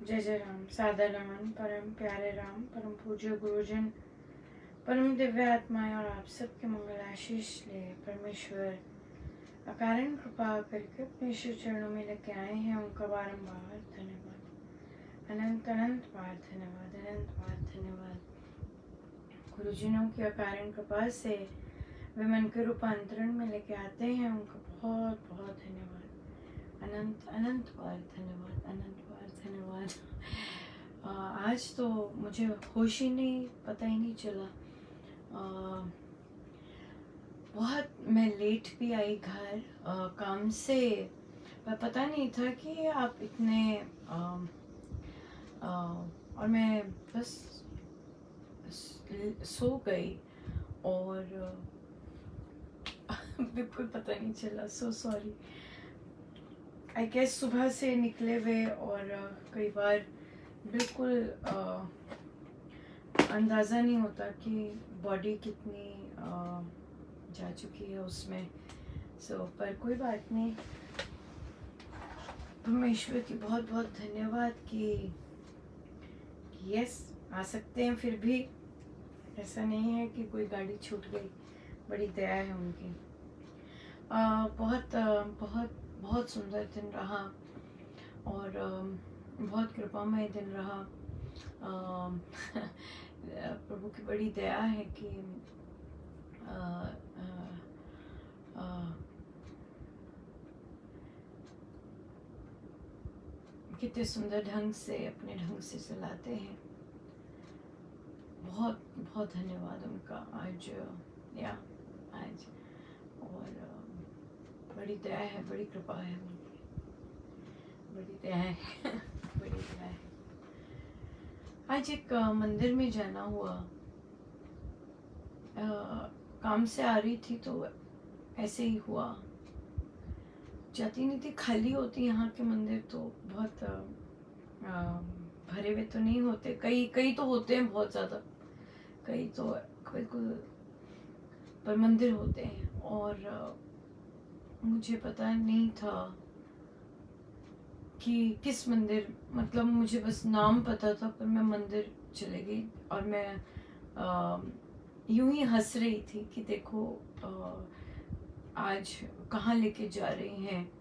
जय जय राम। सादर नमन परम प्यारे राम, परम पूज्य गुरुजन, परम दिव्य आत्माएं और आप सबके मंगल आशीष ले परमेश्वर अकारण कृपा करके अपने शिव चरणों में लेके आए हैं। उनका बारंबार धन्यवाद, अनंत अनंत बार धन्यवाद, अनंत बार धन्यवाद। गुरुजनों की अकारण कृपा से वे मन के रूपांतरण में लेके आते हैं। उनका बहुत बहुत धन्यवाद, अनंत अनंत बार धन्यवाद, अनंत बार धन्यवाद। आज तो मुझे होश ही नहीं, पता ही नहीं चला। बहुत मैं लेट भी आई घर काम से, पर पता नहीं था कि आप इतने और मैं बस सो गई और बिल्कुल पता नहीं चला। So sorry. आई गेस सुबह से निकले हुए और कई बार बिल्कुल अंदाज़ा नहीं होता कि बॉडी कितनी जा चुकी है उसमें। पर कोई बात नहीं। परमेश्वर की बहुत बहुत धन्यवाद कि यस आ सकते हैं। फिर भी ऐसा नहीं है कि कोई गाड़ी छूट गई, बड़ी दया है उनकी। बहुत बहुत बहुत सुंदर दिन रहा और बहुत कृपामय दिन रहा। प्रभु की बड़ी दया है कि कितने सुंदर ढंग से अपने ढंग से चलाते हैं। बहुत बहुत धन्यवाद उनका आज आज। और बड़ी दया है, बड़ी कृपा है उनकी, बड़ी दया है बड़ी दया है। आज एक मंदिर में जाना हुआ। काम से आ रही थी तो ऐसे ही हुआ, जाती नहीं थी। खाली होती यहाँ के मंदिर तो बहुत भरे हुए तो नहीं होते। कई तो होते हैं बहुत ज़्यादा, कई तो बिल्कुल, पर मंदिर होते हैं। और मुझे पता नहीं था कि किस मंदिर, मतलब मुझे बस नाम पता था, पर मैं मंदिर चले गई और मैं यूं ही हंस रही थी कि देखो आज कहाँ लेके जा रही हैं।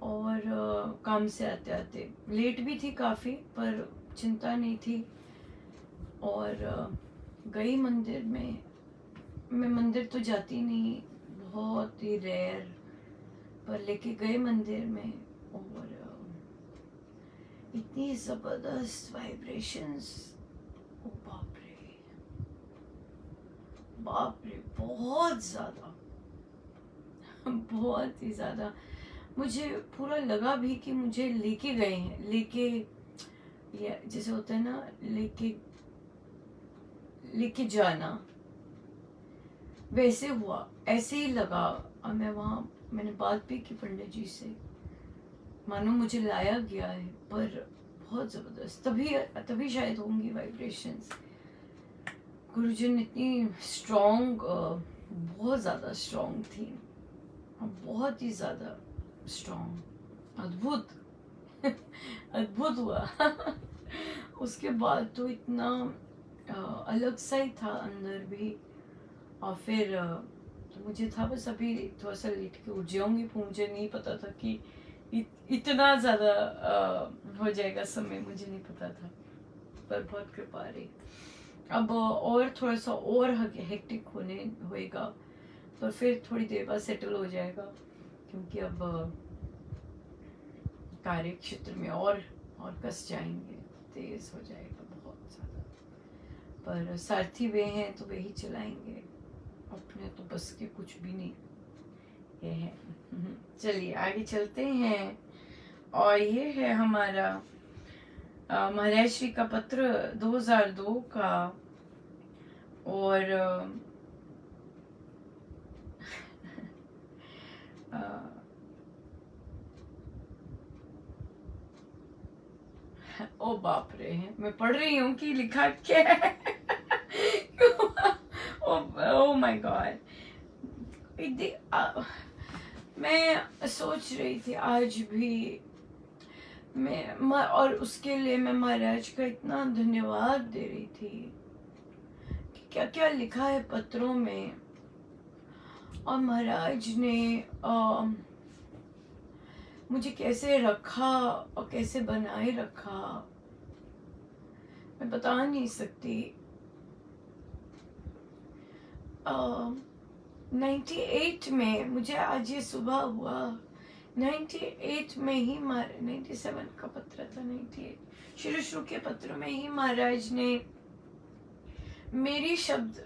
और काम से आते आते लेट भी थी काफ़ी, पर चिंता नहीं थी। और गई मंदिर में। मैं मंदिर तो जाती नहीं, बहुत ही रेयर, पर लेके गए मंदिर में। और इतनी ज़बरदस्त वाइब्रेशंस, ओ बाप रे, बाप रे, बहुत ज़्यादा बहुत ही ज़्यादा। मुझे पूरा लगा भी कि मुझे लेके गए हैं, लेके जैसे होता है ना, लेके जाना, वैसे हुआ, ऐसे ही लगा। और मैं वहाँ, मैंने बात भी की पंडित जी से, मानो मुझे लाया गया है। पर बहुत ज़बरदस्त, तभी शायद होंगी वाइब्रेशंस। गुरुजन इतनी स्ट्रॉन्ग, बहुत ज़्यादा स्ट्रॉन्ग थी, बहुत ही ज़्यादा स्ट्रॉन्ग, अद्भुत अद्भुत हुआ उसके बाद तो इतना अलग सा ही था अंदर भी। और फिर तो मुझे था बस अभी थोड़ा सा लेट के उठ जाऊंगी, मुझे नहीं पता था कि इतना ज़्यादा हो जाएगा समय, मुझे नहीं पता था। पर बहुत कृपा रही। अब और थोड़ा सा और हेक्टिक होएगा, पर फिर थोड़ी देर बाद सेटल हो जाएगा, क्योंकि अब कार्य क्षेत्र में और कस जाएंगे, तेज हो जाएगा बहुत ज़्यादा। पर सारथी वे हैं तो वे ही चलाएंगे, अपने तो बस के कुछ भी नहीं ये है। चलिए आगे चलते हैं। और ये है हमारा महाराज श्री का पत्र 2002 का। और ओ बाप रे, मैं पढ़ रही हूँ कि लिखा क्या है ओ माय गॉड। मैं सोच रही थी आज भी, और उसके लिए मैं महाराज का इतना धन्यवाद दे रही थी कि क्या क्या लिखा है पत्रों में, और महाराज ने मुझे कैसे रखा और कैसे बनाए रखा, मैं बता नहीं सकती। 98 में मुझे आज ये सुबह हुआ, 98 में ही 97 का पत्र था, 98 शुरू के पत्र में ही महाराज ने मेरी शब्द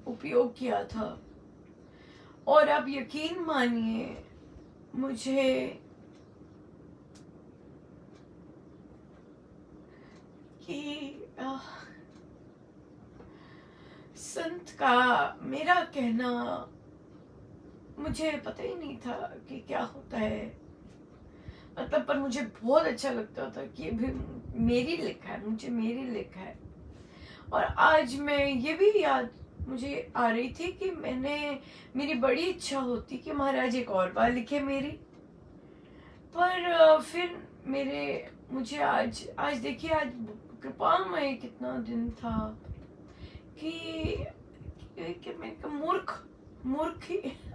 उपयोग किया था। और आप यकीन मानिए, मुझे कि संत का मेरा कहना, मुझे पता ही नहीं था कि क्या होता है, मतलब पर मुझे बहुत अच्छा लगता था कि ये भी मेरी लिखा है, मुझे मेरी लिखा है। और आज मैं ये भी याद मुझे आ रही थी कि मेरी बड़ी इच्छा होती कि महाराज एक और बार लिखे मेरी, पर फिर मुझे आज देखिए, आज कृपामय कितना दिन था कि मैं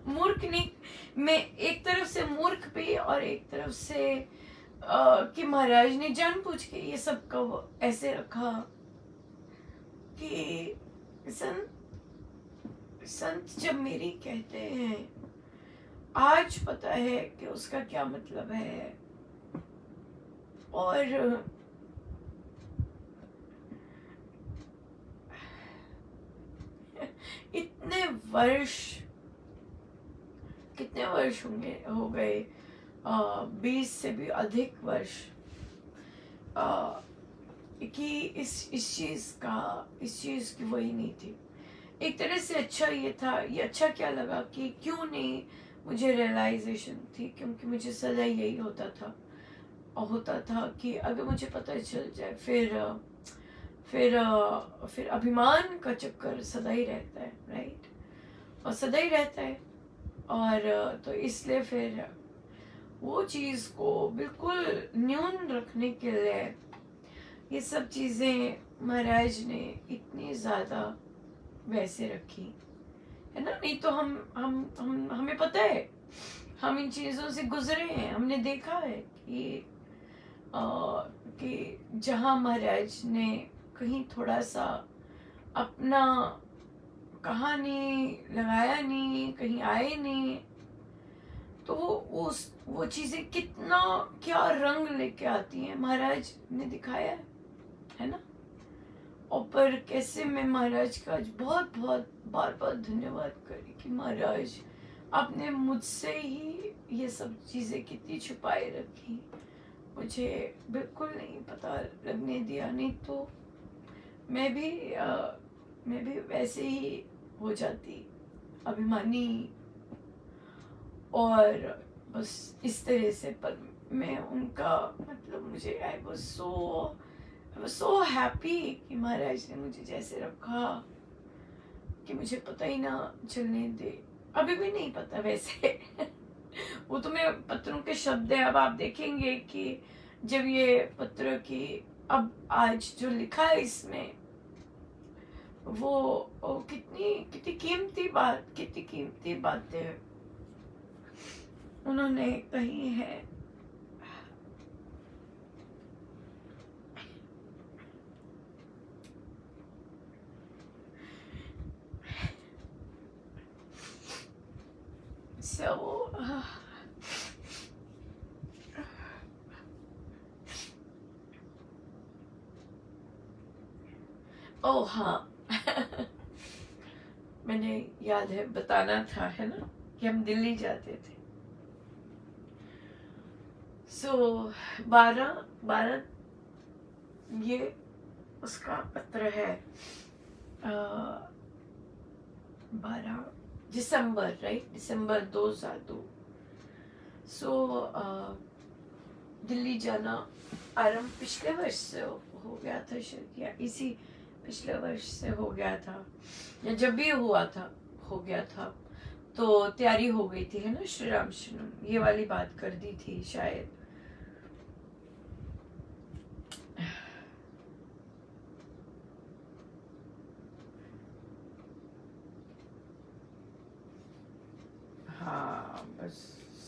मूर्ख नहीं, मैं एक तरफ से मूर्ख भी और एक तरफ से कि महाराज ने जानबूझ के ये सब का ऐसे रखा कि संत जब मेरी कहते हैं, आज पता है कि उसका क्या मतलब है। और इतने वर्ष, कितने वर्ष हो गए, 20 से भी अधिक वर्ष, कि इस चीज की वही नहीं थी। एक तरह से अच्छा ये था, ये अच्छा क्या लगा कि क्यों नहीं मुझे रियलाइजेशन थी, क्योंकि मुझे सदा यही होता था कि अगर मुझे पता चल जाए, फिर अभिमान का चक्कर सदा ही रहता है, राइट, और सदा ही रहता है। और तो इसलिए फिर वो चीज़ को बिल्कुल न्यून रखने के लिए ये सब चीज़ें महाराज ने इतनी ज़्यादा वैसे रखी है ना। नहीं तो हमें पता है, हम इन चीज़ों से गुजरे हैं, हमने देखा है कि जहाँ महाराज ने कहीं थोड़ा सा अपना कहानी लगाया नहीं, कहीं आए नहीं, तो वो चीज़ें कितना क्या रंग लेके आती हैं, महाराज ने दिखाया है ना। और पर कैसे मैं महाराज का आज बहुत बहुत बार बार धन्यवाद करी कि महाराज आपने मुझसे ही ये सब चीज़ें कितनी छुपाए रखी, मुझे बिल्कुल नहीं पता लगने दिया, नहीं तो मैं भी वैसे ही हो जाती, अभिमानी और बस इस तरह से। पर मैं उनका मतलब मुझे आई वाज सो हैप्पी कि महाराज ने मुझे जैसे रखा कि मुझे पता ही ना चलने दे, अभी भी नहीं पता वैसे वो तो मैं पत्रों के शब्द है। अब आप देखेंगे कि जब ये पत्र की अब आज जो लिखा है इसमें, वो कितनी कीमती बातें उन्होंने कही है। ओह हाँ मैंने याद है बताना था, है ना, कि हम दिल्ली जाते थे। 12 ये उसका पत्र है, 12 दिसंबर, राइट, दिसंबर 2002। दिल्ली जाना आरंभ पिछले वर्ष से हो गया था शायद, या इसी पिछले वर्ष से हो गया था, या जब भी हुआ था हो गया था, तो तैयारी हो गई थी, है ना, श्री राम शरणम ये वाली बात कर दी थी शायद।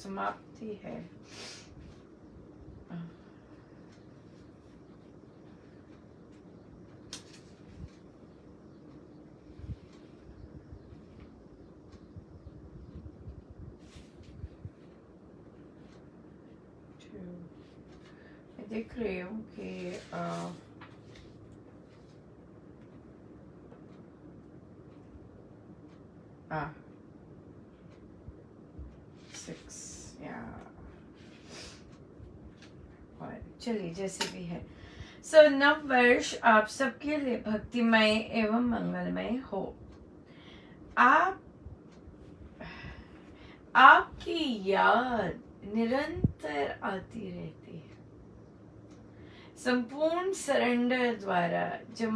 समाप्ति है। मैं देख रही हूँ कि सिक्स या चलिए जैसे भी है। नव वर्ष आप सबके लिए भक्तिमय एवं मंगलमय हो। आपकी याद निरंतर आती रहती है। संपूर्ण सरेंडर द्वारा जब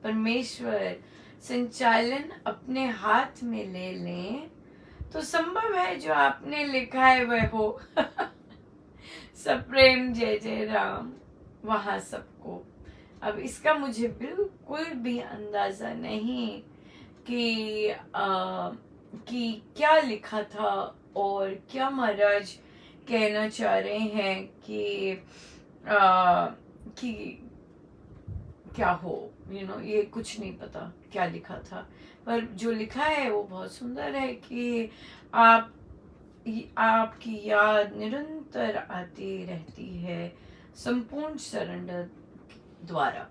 परमेश्वर संचालन अपने हाथ में ले लें तो संभव है जो आपने लिखा है वह हो। सप्रेम जय जय राम वहां सबको। अब इसका मुझे बिल्कुल भी अंदाजा नहीं कि क्या लिखा था और क्या महाराज कहना चाह रहे हैं कि क्या हो, ये कुछ नहीं पता क्या लिखा था, पर जो लिखा है वो बहुत सुंदर है कि आपकी याद निरंतर आती रहती है संपूर्ण सरेंडर द्वारा।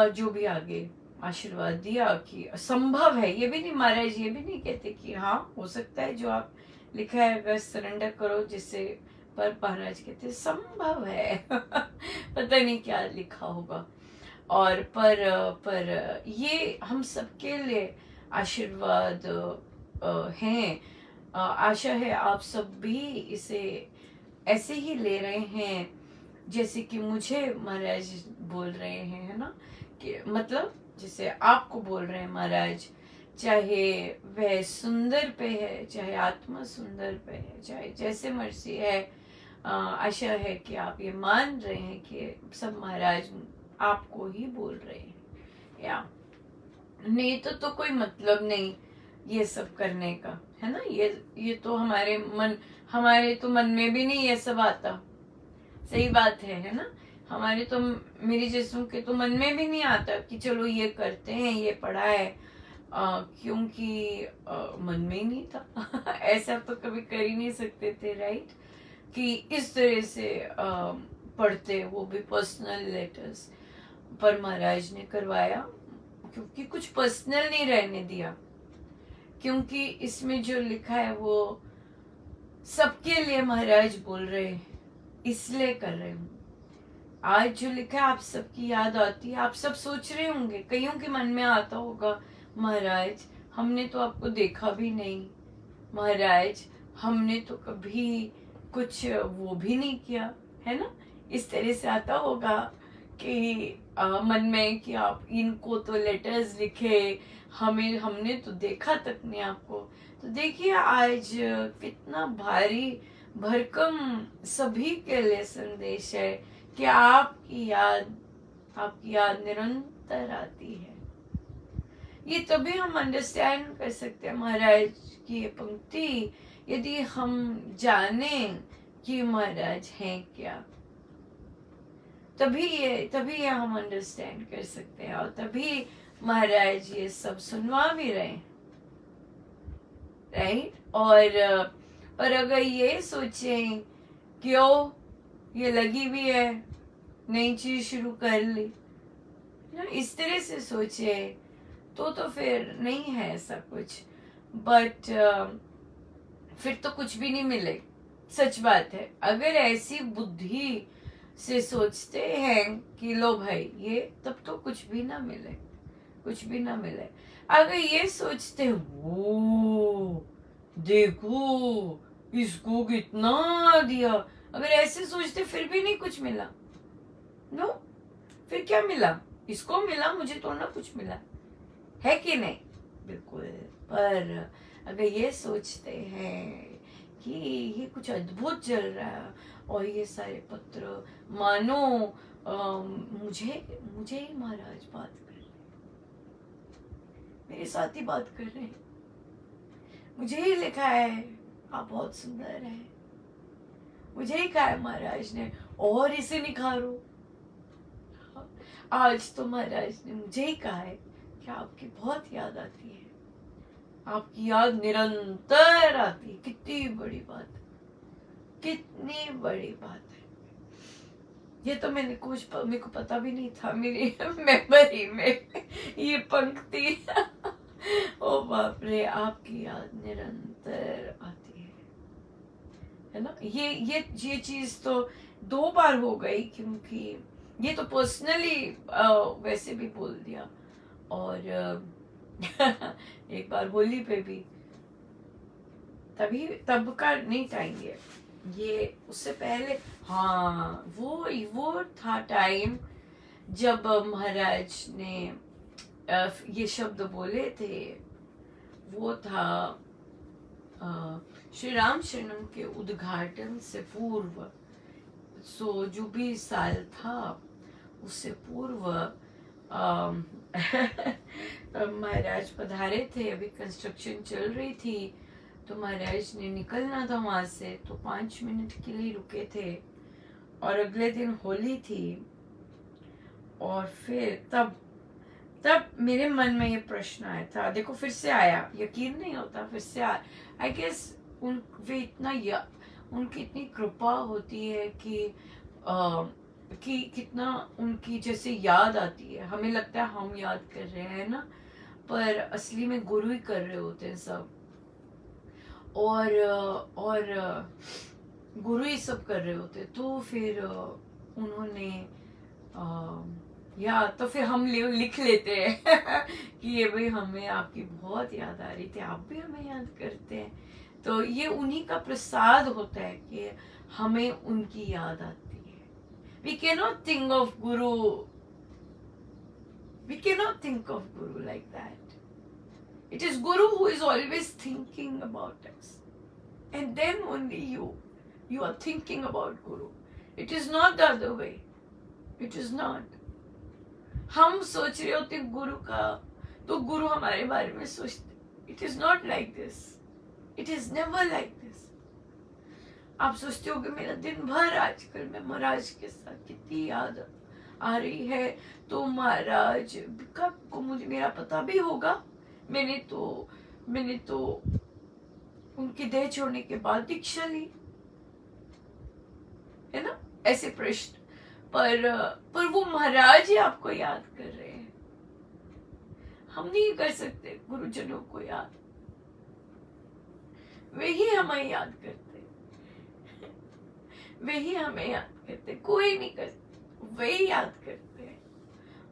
जो भी आगे आशीर्वाद दिया कि संभव है, ये भी नहीं महाराज ये भी नहीं कहते कि हाँ हो सकता है जो आप लिखा है वह सरेंडर करो, जिससे पर महाराज कहते संभव है। पता नहीं क्या लिखा होगा। और पर ये हम सबके लिए आशीर्वाद हैं। आशा है आप सब भी इसे ऐसे ही ले रहे हैं जैसे कि मुझे महाराज बोल रहे हैं, है ना, कि मतलब जैसे आपको बोल रहे हैं महाराज, चाहे वह सुंदर पे है, चाहे आत्मा सुंदर पे है, चाहे जैसे मर्जी है। आशा है कि आप ये मान रहे हैं कि सब महाराज आपको ही बोल रहे हैं, या नहीं तो कोई मतलब नहीं ये सब करने का, है ना। ये तो हमारे तो मन में भी नहीं ये सब आता। सही बात है ना। हमारे तो मेरे जैसों के तो मन में भी नहीं आता कि चलो ये करते हैं, ये पढ़ा है, क्योंकि मन में ही नहीं था। ऐसा तो कभी कर ही नहीं सकते थे, राइट, कि इस तरह से पढ़ते, वो भी पर्सनल लेटर्स। पर महाराज ने करवाया क्योंकि कुछ पर्सनल नहीं रहने दिया, क्योंकि इसमें जो लिखा है वो सबके लिए महाराज बोल रहे हैं, इसलिए कर रहे हूँ। आज जो लिखा है आप सबकी याद आती है। आप सब सोच रहे होंगे, कईयों के मन में आता होगा, महाराज हमने तो आपको देखा भी नहीं, महाराज हमने तो कभी कुछ वो भी नहीं किया, है ना। इस तरह से आता होगा कि मन में कि आप इनको तो लेटर्स लिखे, हमने तो देखा तक नहीं आपको। तो देखिए आज कितना भारी भरकम सभी के लिए संदेश है कि आपकी याद निरंतर आती है। ये तभी हम अंडरस्टैंड कर सकते हैं महाराज की ये पंक्ति, यदि हम जाने कि महाराज हैं क्या, तभी ये हम अंडरस्टैंड कर सकते हैं। और तभी महाराज ये सब सुनवा भी रहे हैं, राइट। और अगर ये सोचें क्यों ये लगी भी है, नई चीज शुरू कर ली, इस तरह से सोचे तो फिर नहीं है ऐसा कुछ। बट फिर तो कुछ भी नहीं मिले, सच बात है। अगर ऐसी बुद्धि से सोचते हैं कि लो भाई ये, तब तो कुछ भी ना मिले, कुछ भी ना मिले। अगर ये सोचते वो देखो इसको कितना दिया, अगर ऐसे सोचते फिर भी नहीं कुछ मिला, नो, फिर क्या मिला, इसको मिला, मुझे तो ना कुछ मिला, है कि नहीं, बिल्कुल। पर अगर ये सोचते हैं कि ये कुछ अद्भुत चल रहा है और ये सारे पत्र मानो मुझे ही महाराज बात कर रहे, मेरे साथ ही बात कर रहे हैं, मुझे ही लिखा है, आप बहुत सुंदर हैं। मुझे ही कहा है महाराज ने, और इसे निखारो। आज तो महाराज ने मुझे ही कहा है कि आपकी बहुत याद आती है, आपकी याद निरंतर आती है। कितनी बड़ी बात है, कितनी बड़ी बात है। ये तो मेरे को पता भी नहीं था मेरी मेमोरी में ये पंक्ति ओ बाप रे, आपकी याद निरंतर आती है ना। ये चीज तो 2 बार हो गई, क्योंकि ये तो पर्सनली वैसे भी बोल दिया, और एक बार होली पे भी, तब का नहीं टाइम ये उससे पहले। हाँ, वो था टाइम जब महाराज ने ये शब्द बोले थे। वो था श्री राम शरणम के उद्घाटन से पूर्व, जो भी साल था उससे पूर्व महाराज पधारे थे। अभी कंस्ट्रक्शन चल रही थी, तो महाराज ने निकलना था वहां से, तो 5 मिनट के लिए रुके थे, और अगले दिन होली थी। और फिर तब मेरे मन में ये प्रश्न आया था, देखो फिर से आया, यकीन नहीं होता, फिर से आया। आई गेस वे उनकी इतनी कृपा होती है कि कितना उनकी जैसे याद आती है, हमें लगता है हम याद कर रहे हैं ना, पर असली में गुरु ही कर रहे होते हैं सब, और गुरु ही सब कर रहे होते। तो फिर उन्होंने या तो फिर हम लिख लेते हैं कि ये भाई हमें आपकी बहुत याद आ रही थी, आप भी हमें याद करते हैं। तो ये उन्हीं का प्रसाद होता है कि हमें उनकी याद आती है। We cannot think of Guru like that. It is Guru who is always thinking about us, and then only you are thinking about Guru. It is not the other way. It is not. हम सोच रहे होते गुरु का, तो गुरु हमारे बारे में सोचते। It is not like this. It is never like this. आप सोचते हो कि मेरा दिन भर आजकल मैं महाराज के साथ कितनी याद आ रही है, तो महाराज को मुझे मेरा पता भी होगा। मैंने तो उनकी देह छोड़ने के बाद दीक्षा ली है ना, ऐसे प्रश्न। पर वो महाराज ही आपको याद कर रहे हैं, हम नहीं कर सकते गुरुजनों को याद, वे ही हमें याद करते, वे ही हमें याद करते, कोई नहीं करते, वे ही याद करते हैं।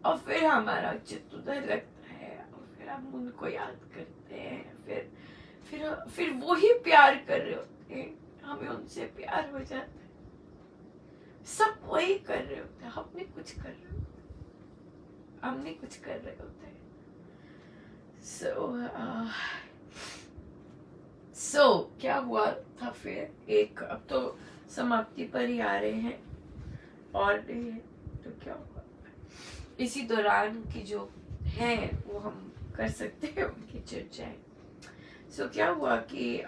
और फिर हमारा चित्त उधर लगता है, और फिर हम उनको याद करते हैं, फिर वो ही प्यार कर रहे होते हैं, हमें उनसे प्यार हो जाता है। सब वही कर रहे होते हैं, हम नहीं कुछ कर रहे होते हैं। सो क्या हुआ था फिर, अब तो समाप्ति पर ही आ रहे हैं, और नहीं है तो क्या हुआ, इसी दौरान की जो है वो हम कर सकते हैं उनकी चर्चाएं। सो क्या हुआ कि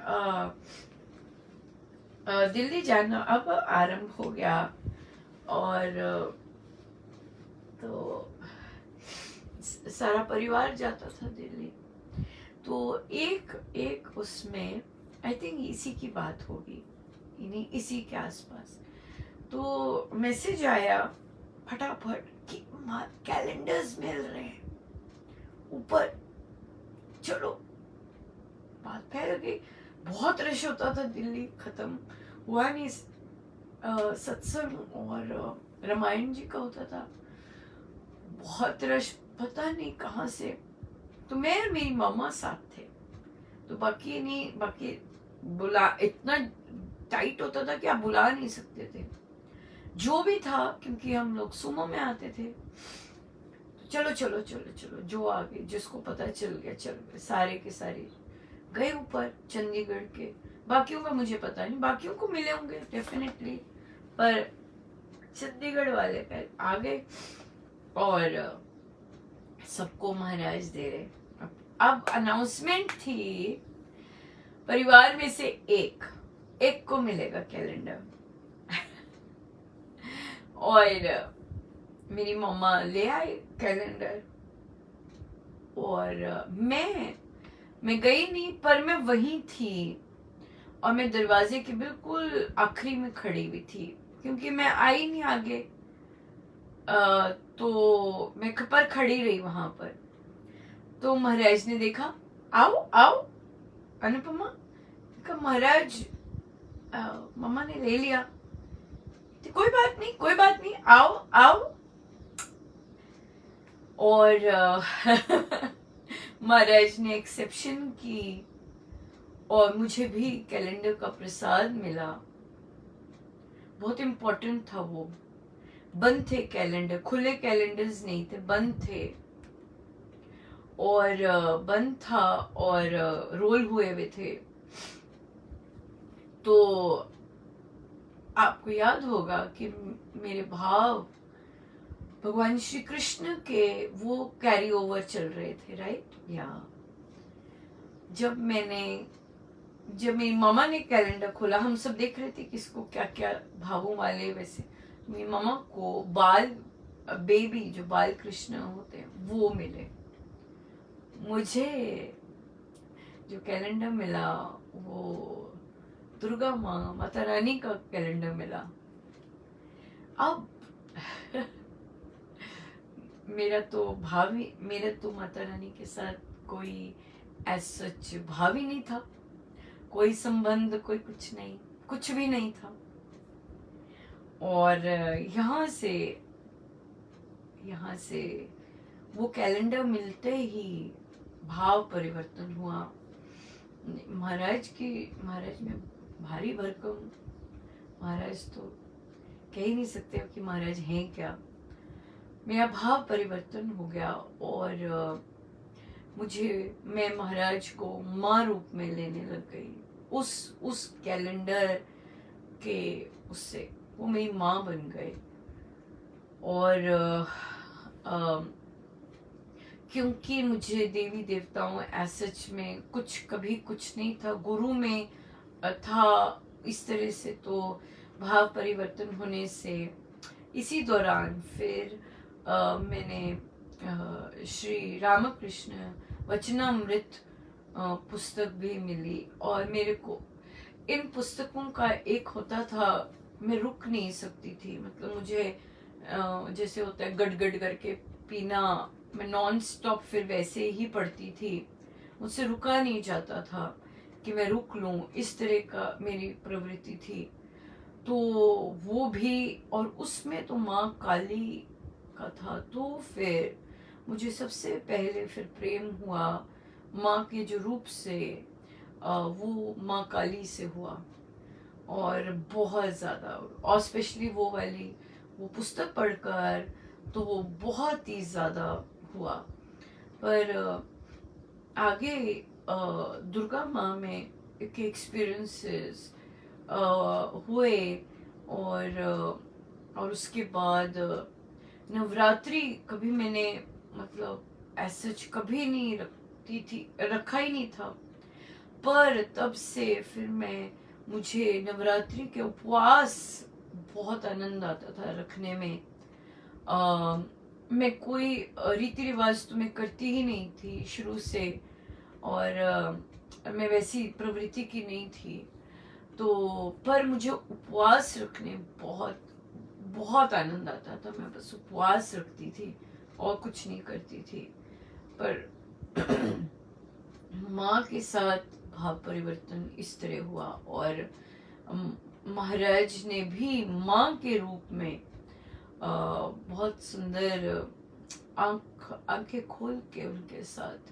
दिल्ली जाना अब आरंभ हो गया, और तो सारा परिवार जाता था दिल्ली। तो एक उसमें आई थिंक इसी की बात होगी, इसी के आसपास, तो मैसेज आया फटाफट कि कैलेंडर्स मिल रहे हैं ऊपर, चलो। बात फैल गई, बहुत रश होता था दिल्ली, खत्म हुआ नहीं। सत्संग और रामायण जी का होता था, बहुत रश, पता नहीं कहाँ से। तो मैं और मेरी मामा साथ थे, तो बाकी बुला, इतना टाइट होता था कि आप बुला नहीं सकते थे, जो भी था, क्योंकि हम लोग सुमो में आते थे। तो चलो, जो आ गए, जिसको पता चल गया चल गए, सारे के सारे गए ऊपर चंडीगढ़ के। बाकियों का मुझे पता नहीं, बाकियों को मिले होंगे डेफिनेटली, पर चंडीगढ़ वाले आ गए, और सबको महाराज दे रहे। अब अनाउंसमेंट थी परिवार में से एक को मिलेगा कैलेंडर। और मेरी मम्मा ले आई कैलेंडर, और मैं गई नहीं, पर मैं वहीं थी और मैं दरवाजे के बिल्कुल आखिरी में खड़ी हुई थी, क्योंकि मैं आई नहीं आगे। तो मैं पर खड़ी रही वहां पर। तो महाराज ने देखा, आओ आओ अनुपमा। कहा महाराज, मम्मा ने ले लिया। तो कोई बात नहीं, आओ आओ। और महाराज ने एक्सेप्शन की और मुझे भी कैलेंडर का प्रसाद मिला। बहुत इम्पोर्टेंट था वो। बंद थे कैलेंडर, खुले कैलेंडर्स नहीं थे, बंद थे। और बंद था और रोल हुए हुए थे। तो आपको याद होगा कि मेरे भाव भगवान श्री कृष्ण के वो कैरी ओवर चल रहे थे, राइट? या जब मेरी मामा ने कैलेंडर खोला, हम सब देख रहे थे किसको क्या क्या भावों वाले, वैसे मेरी मामा को बेबी जो बाल कृष्ण होते हैं वो मिले। मुझे जो कैलेंडर मिला वो दुर्गा माता रानी का कैलेंडर मिला। अब मेरा तो माता रानी के साथ कोई ऐसा सच भाव ही नहीं था, कोई संबंध, कोई कुछ भी नहीं था। और यहाँ से वो कैलेंडर मिलते ही भाव परिवर्तन हुआ। महाराज में भारी भरकम महाराज तो कह ही नहीं सकते कि महाराज हैं क्या। मेरा भाव परिवर्तन हो गया और मैं महाराज को माँ रूप में लेने लग गई। उस कैलेंडर के उससे वो मेरी माँ बन गए। और क्योंकि मुझे देवी देवताओं सच में कभी कुछ नहीं था, गुरु में था इस तरह से। तो भाव परिवर्तन होने से इसी दौरान फिर मैंने श्री रामकृष्ण वचनामृत पुस्तक भी मिली। और मेरे को इन पुस्तकों का एक होता था, मैं रुक नहीं सकती थी। मतलब मुझे जैसे होता है गड़गड़ करके पीना, मैं नॉन स्टॉप फिर वैसे ही पढ़ती थी, मुझसे रुका नहीं जाता था कि मैं रुक लूं, इस तरह का मेरी प्रवृत्ति थी। तो वो भी, और उसमें तो माँ काली का था। तो फिर मुझे सबसे पहले फिर प्रेम हुआ माँ के जो रूप से, वो माँ काली से हुआ। और बहुत ज़्यादा, और स्पेशली वो पुस्तक पढ़कर तो वो बहुत ही ज़्यादा हुआ। पर आगे दुर्गा माँ में के एक्सपीरियंसेस हुए। और उसके बाद नवरात्रि कभी मैंने मतलब ऐसा कभी नहीं रखा ही नहीं था। पर तब से फिर मुझे नवरात्रि के उपवास बहुत आनंद आता था रखने में। मैं कोई रीति रिवाज तो मैं करती ही नहीं थी शुरू से, और मैं वैसी प्रवृत्ति की नहीं थी। तो पर मुझे उपवास रखने बहुत बहुत आनंद आता था। मैं बस उपवास रखती थी और कुछ नहीं करती थी। पर माँ के साथ भाव परिवर्तन इस तरह हुआ। और महाराज ने भी माँ के रूप में बहुत सुंदर आंखें खोल के उनके साथ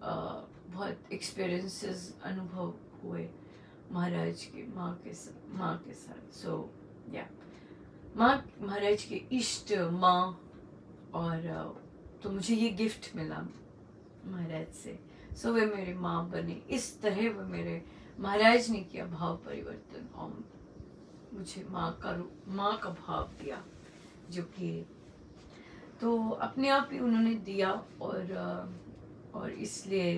बहुत एक्सपीरियंसेस अनुभव हुए महाराज के माँ के साथ। सो या माँ महाराज के इष्ट माँ। और तो मुझे ये गिफ्ट मिला महाराज से। सो वे मेरी माँ बने। इस तरह वो मेरे महाराज ने किया भाव परिवर्तन और मुझे माँ का भाव दिया, जो कि तो अपने आप ही उन्होंने दिया। और इसलिए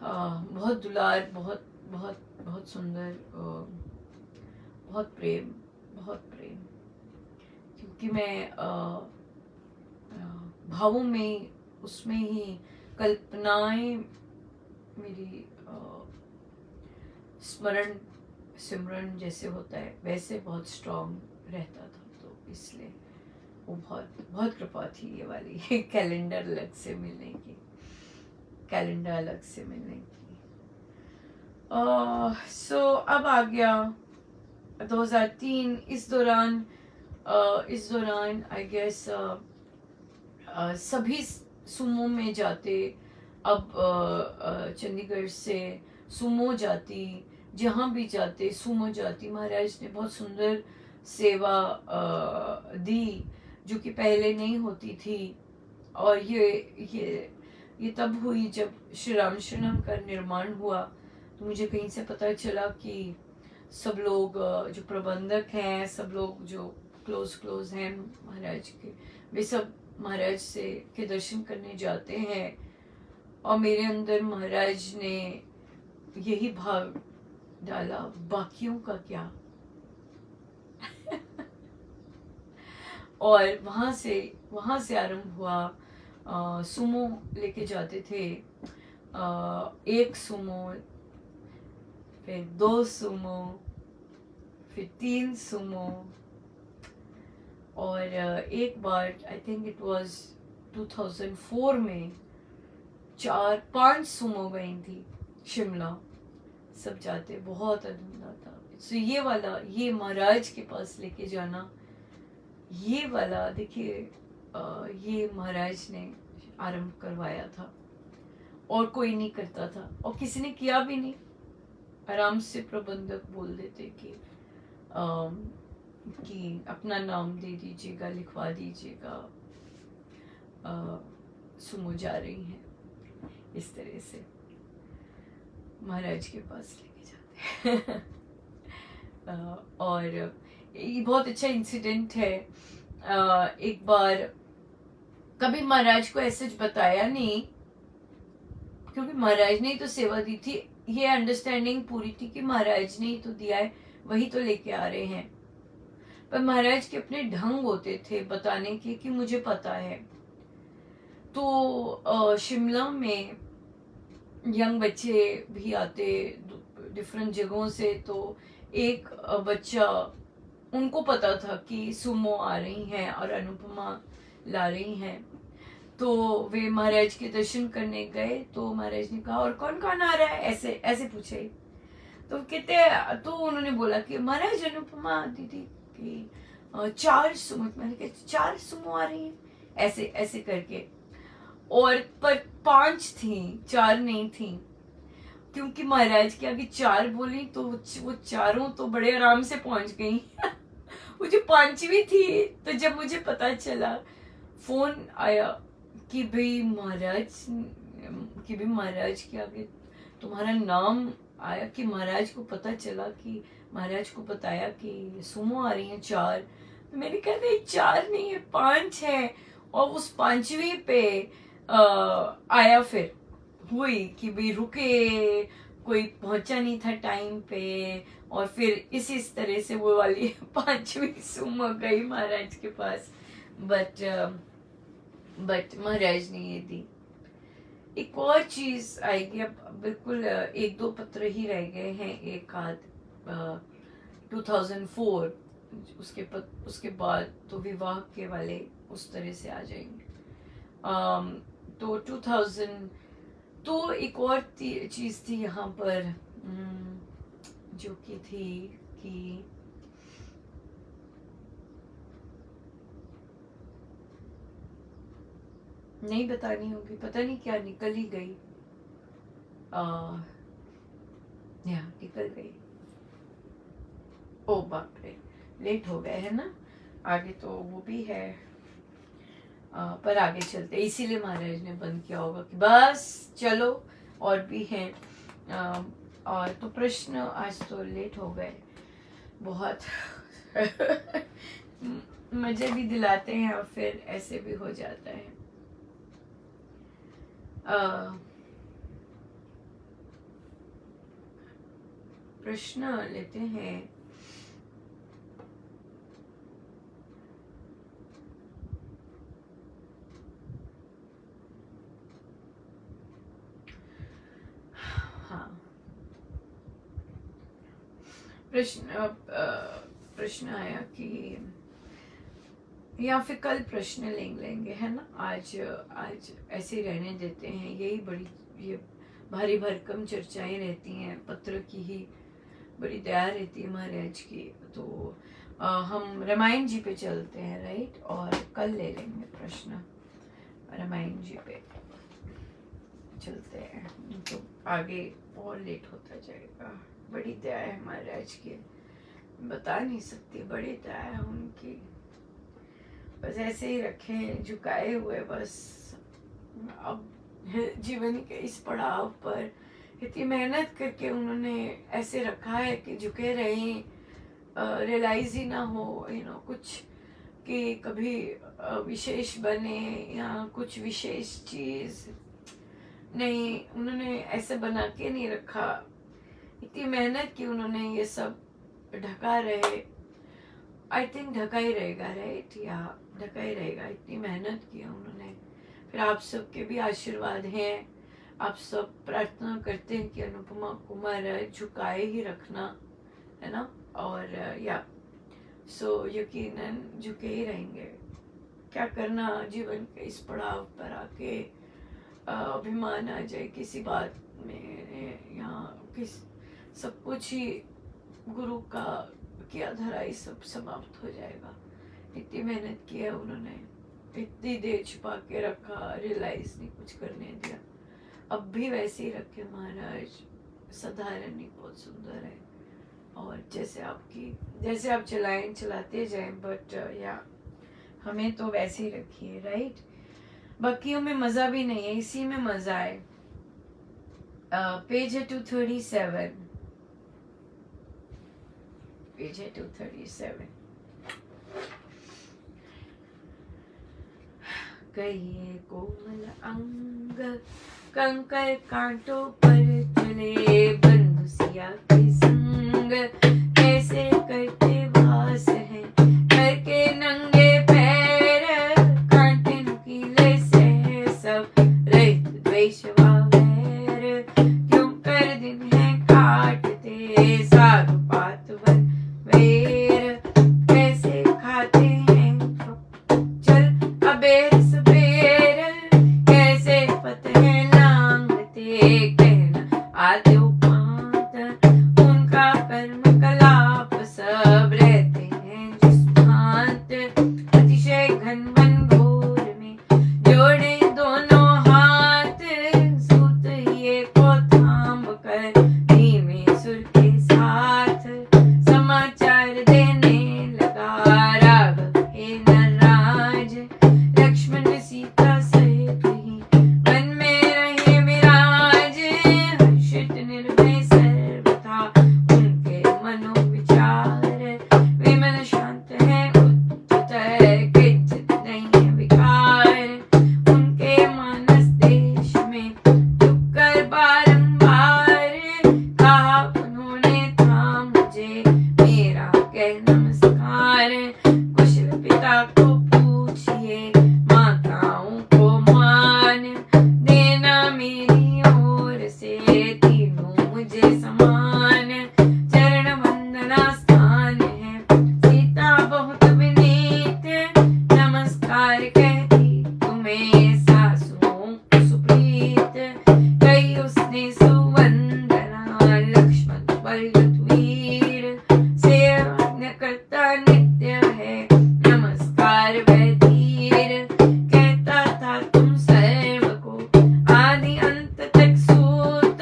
बहुत दुलार, बहुत बहुत बहुत सुंदर, बहुत प्रेम, बहुत प्रेम। क्योंकि मैं भावों में, उसमें ही कल्पनाएं मेरी स्मरण सिमरन जैसे होता है वैसे बहुत स्ट्रांग रहता था, तो इसलिए वो बहुत बहुत कृपा थी ये वाली कैलेंडर अलग से मिलने की, कैलेंडर अलग से मिलने की। सो अब आ गया 2003। इस दौरान आई गेस सभी सुमो में जाते। अब चंडीगढ़ से सुमो जाती, जहाँ भी जाते सुमो जाती। महाराज ने बहुत सुंदर सेवा दी, जो कि पहले नहीं होती थी। और ये तब हुई जब श्री रामशरणम का निर्माण हुआ। तो मुझे कहीं से पता चला कि सब लोग जो प्रबंधक हैं, सब लोग जो क्लोज हैं महाराज के, वे सब महाराज से के दर्शन करने जाते हैं। और मेरे अंदर महाराज ने यही भाव डाला, बाकियों का क्या। और वहां से आरंभ हुआ। सुमो लेके जाते थे, एक सुमो, फिर 2 सुमो, फिर 3 सुमो। और एक बार आई थिंक इट वाज 2004 में 4-5 सुमो गई थी शिमला। सब जाते, बहुत आनंद आता। तो ये महाराज के पास लेके जाना, ये वाला देखिए, ये महाराज ने आरंभ करवाया था और कोई नहीं करता था, और किसी ने किया भी नहीं। आराम से प्रबंधक बोल देते कि अपना नाम दे दीजिएगा, लिखवा दीजिएगा, सुमो जा रही हैं। इस तरह से महाराज के पास लेके जाते और ये बहुत अच्छा इंसिडेंट है। एक बार, कभी महाराज को ऐसे बताया नहीं, क्योंकि महाराज ने ही तो सेवा दी थी। ये अंडरस्टैंडिंग पूरी थी कि महाराज ने ही तो दिया है, वही तो लेके आ रहे हैं। पर महाराज के अपने ढंग होते थे बताने के कि मुझे पता है। तो शिमला में यंग बच्चे भी आते डिफरेंट जगहों से। तो एक बच्चा, उनको पता था कि सुमो आ रही हैं और अनुपमा ला रही हैं। तो वे महाराज के दर्शन करने गए। तो महाराज ने कहा, और कौन कौन आ रहा है, ऐसे ऐसे पूछे। तो कहते, तो उन्होंने बोला कि महाराज अनुपमा दीदी की 4 सुमो। मैंने कहा 4 सुमो आ रही हैं, ऐसे ऐसे करके। और पर 5 थी, 4 नहीं थी। क्योंकि महाराज के आगे 4 बोली तो वो चारों तो बड़े आराम से पहुंच गई वो जो 5वीं थी, तो जब मुझे पता चला, फोन आया कि भाई महाराज के आगे तुम्हारा नाम आया, कि महाराज को पता चला, कि महाराज को बताया कि सुमो आ रही हैं 4। तो मैंने कहा नहीं, 4 नहीं है, 5 है। और उस 5वीं पे आया, फिर हुई कि भाई रुके, कोई पहुंचा नहीं था टाइम पे। और फिर इसी तरह से वो वाली 5वीं सुमो गई महाराज के पास। बट महाराज ने ये दी। एक और चीज आएगी, अब बिल्कुल 1-2 पत्र ही रह गए हैं, एक आध 2004। उसके बाद तो विवाह के वाले उस तरह से आ जाएंगे। तो 2000, तो एक और चीज थी यहाँ पर, जो कि थी कि नहीं बतानी होगी, पता नहीं क्या निकल ही गई। निकल गई। ओ बाप रे, लेट हो गए है ना। आगे तो वो भी है, पर आगे चलते, इसीलिए महाराज ने बंद किया होगा कि बस चलो, और भी हैं। और तो प्रश्न आज तो लेट हो गए बहुत मजे भी दिलाते हैं और फिर ऐसे भी हो जाता है। प्रश्न लेते हैं। हाँ, प्रश्न आया कि या फिर कल प्रश्न लेंगे, है ना। आज ऐसे रहने देते हैं। यही बड़ी ये भारी भरकम चर्चाएं रहती हैं, पत्र की ही बड़ी दया रहती है महाराज की। तो हम रामायण जी पे चलते हैं, राइट, और कल ले लेंगे प्रश्न। रामायण जी पे चलते हैं, तो आगे और लेट होता जाएगा। बड़ी दया है महाराज की, बता नहीं सकती, बड़ी दया है उनकी। बस ऐसे ही रखे झुकाए हुए, बस अब जीवन के इस पड़ाव पर इतनी मेहनत करके उन्होंने ऐसे रखा है कि झुके रहें, रियलाइज ही ना हो कुछ कि कभी विशेष बने या कुछ विशेष चीज नहीं। उन्होंने ऐसे बना के नहीं रखा, इतनी मेहनत की उन्होंने, ये सब ढका रहे। आई थिंक ढका ही रहेगा, राइट, या ढका ही रहेगा। इतनी मेहनत की उन्होंने। फिर आप सबके भी आशीर्वाद हैं, आप सब प्रार्थना करते हैं कि अनुपमा को महाराज झुकाए ही रखना, है ना। और या सो यकीनन झुके ही रहेंगे। क्या करना जीवन के इस पड़ाव पर आके अभिमान आ जाए किसी बात में, या किस सब कुछ ही गुरु का किया धरा ही सब समाप्त हो जाएगा। इतनी मेहनत की है उन्होंने, इतनी देर छुपा के रखा, रियलाइज नहीं कुछ करने दिया। अब भी वैसे ही रखे महाराज, साधारण ही बहुत सुंदर है। और जैसे आप चलाते जाए, बट या हमें तो वैसे ही रखिए, राइट। बाकियों में मजा भी नहीं है, इसी में मजा है। पेज है 237, पेज है 237। कहिए कोमल अंग कंकर कांटों पर चले, बंदुसिया के संग कैसे करते वास है, करके नंगे पैर कांटे नुकीले से सब रहित द्वेष व वैर, क्यों कर दिन है काटते साधु पात वन वेर, कैसे खाते हैं चल अबेर सबेर, कैसे फतह लांगते कहना आदि उपांत, उनका कर्म कलाप सब रहते हैं जिस भांत, अतिशय घन वन घोर में जोड़े दोनों हाथ, सूत ये को थाम कर धीमे सुर के साथ, समाचार देने लगा राघव हे नरराज, लक्ष्मण सीता सहित ही वन में रहे विराज, हर्षित निर्भय सर्वथा उनके मनोविचार, विमल शांत है उत्तर किंचित नहीं है विकार, उनके मानस देश में चुपकर बारंबार, कहा उन्होंने था मुझे मेरा कह नमस्कार, कुशल पिता को पूछिए माताओं को मान, देना मेरी ओर से तीनों मुझे समान, चरण वंदना स्थान है सीता बहुत विनीत, नमस्कार कहती तुम्हें सासुओं को सुप्रीत, कही उसने सुवंदना लक्ष्मण बलवीर, सेवा करता नित्य है नमस्कार वह धीर, कहता था तुम सर्व को आदि अंत तक सूत,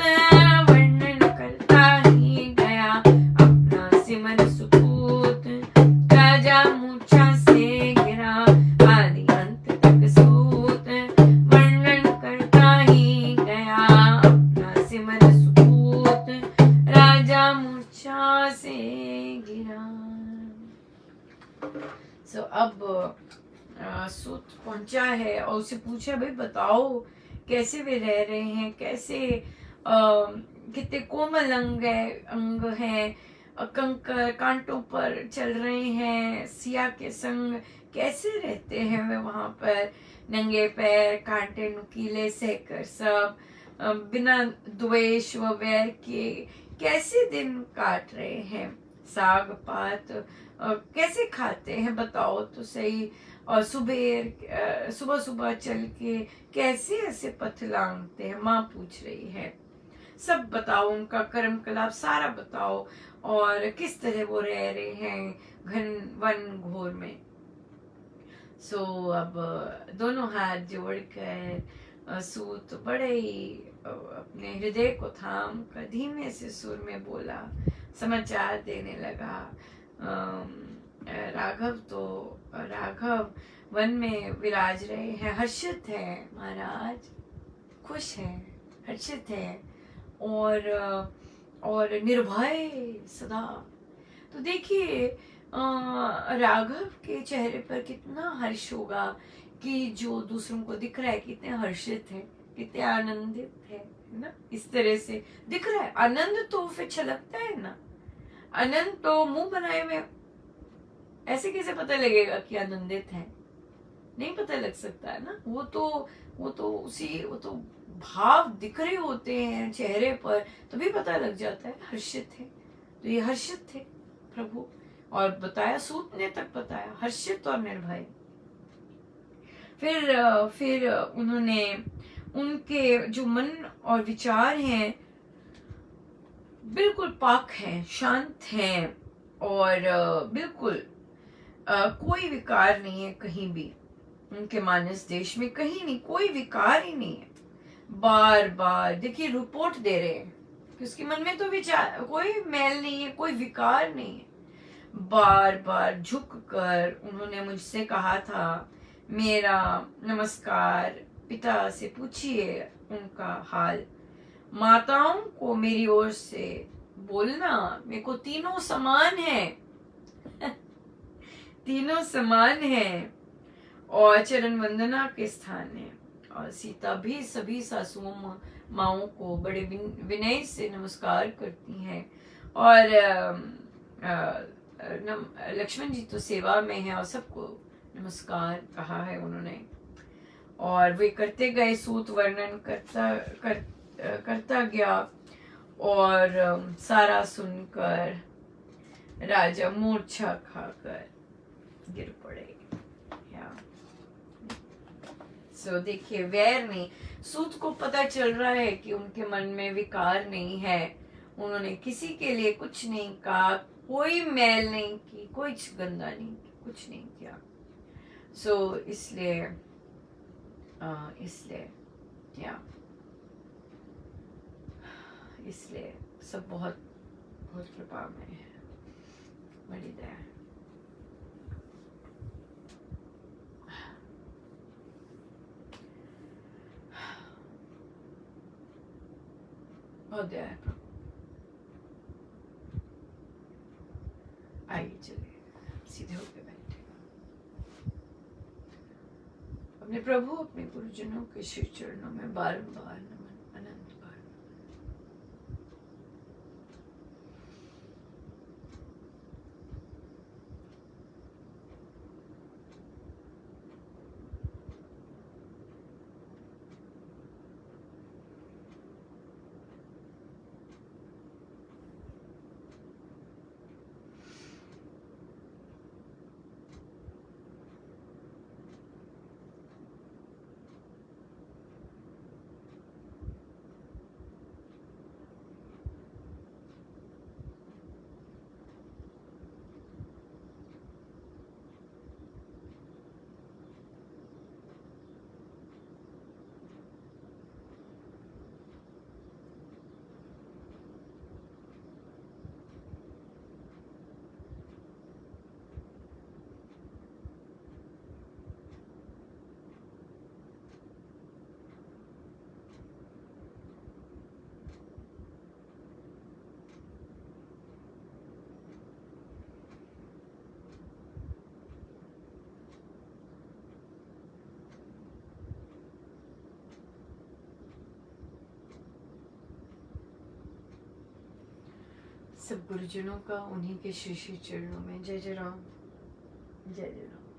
वर्णन करता ही गया अपना सिमर सुपूत, राजा मूर्छा से गिरा आदि अंत तक सूत, वर्णन करता ही गया अपना सिमर सुपूत, राजा मूर्छा से गिरा। सो अब सूत पहुंचा है और उसे पूछा भाई बताओ कैसे वे रह रहे हैं, कैसे कितने कोमल अंग हैं, कंकर कांटों पर चल रहे हैं, सिया के संग कैसे रहते हैं वे वहां पर, नंगे पैर, कांटे नुकीले सहकर सब, बिना द्वेष व वैर के कैसे दिन काट रहे हैं, साग पात कैसे खाते हैं बताओ तो सही, और सुबह सुबह चल के कैसे ऐसे पथ लांघते हैं, माँ पूछ रही है। सब बताओ, उनका कर्म कलाप सारा बताओ, और किस तरह वो रह रहे हैं घन वन घोर में। अब दोनों हाथ जोड़कर सूत बड़े ही अपने हृदय को थाम कर धीमे से सुर में बोला, समाचार देने लगा। राघव वन में विराज रहे हैं, हर्षित है महाराज, खुश है, हर्षित है, और निर्भय सदा। तो देखिए राघव के चेहरे पर कितना हर्ष होगा कि जो दूसरों को दिख रहा है कितने हर्षित है, कितने आनंदित है ना, इस तरह से दिख रहा है। आनंद तो फिर छलकता है ना, आनंद तो मुंह बनाए हुए ऐसे कैसे पता लगेगा कि आनंदित है, नहीं पता लग सकता है ना। वो तो भाव दिख रहे होते हैं चेहरे पर, तभी पता लग जाता है हर्षित है। तो ये हर्षित थे प्रभु, और बताया, सूत ने तक बताया, हर्षित और निर्भय। फिर उन्होंने उनके जो मन और विचार हैं बिल्कुल पाक हैं, शांत हैं, और बिल्कुल कोई विकार नहीं है कहीं भी, उनके मानस देश में कहीं नहीं, कोई विकार ही नहीं है। बार बार देखिए रिपोर्ट दे रहे हैं कि उसके मन में तो विचार, कोई मैल नहीं है, कोई विकार नहीं है। बार बार झुक कर उन्होंने मुझसे कहा था, मेरा नमस्कार, पिता से पूछिए उनका हाल, माताओं को मेरी ओर से बोलना, मेरे को तीनों समान है तीनों समान है, और चरण वंदना के स्थान है। और सीता भी सभी सासुओं माओं को बड़े विनय से नमस्कार करती हैं, और लक्ष्मण जी तो सेवा में है और सबको नमस्कार कहा है उन्होंने। और वे करते गए, सूत वर्णन करता गया, और सारा सुनकर राजा मूर्छा खाकर गिर पड़े। देखिए वैर नहीं, सूत को पता चल रहा है कि उनके मन में विकार नहीं है, उन्होंने किसी के लिए कुछ नहीं कहा, कोई मैल नहीं की, कोई गंदा नहीं की, कुछ नहीं किया। इसलिए सब बहुत बहुत कृपा में है, बड़ी दया। बहुत दया है प्रभु। आइए चलिए सीधे होकर बैठे, अपने प्रभु अपने गुरुजनों के श्री चरणों में बारंबार नमन, अनंत बार। सब गुरुजनों का उन्हीं के श्री श्री चरणों में। जय जय राम, जय जय राम।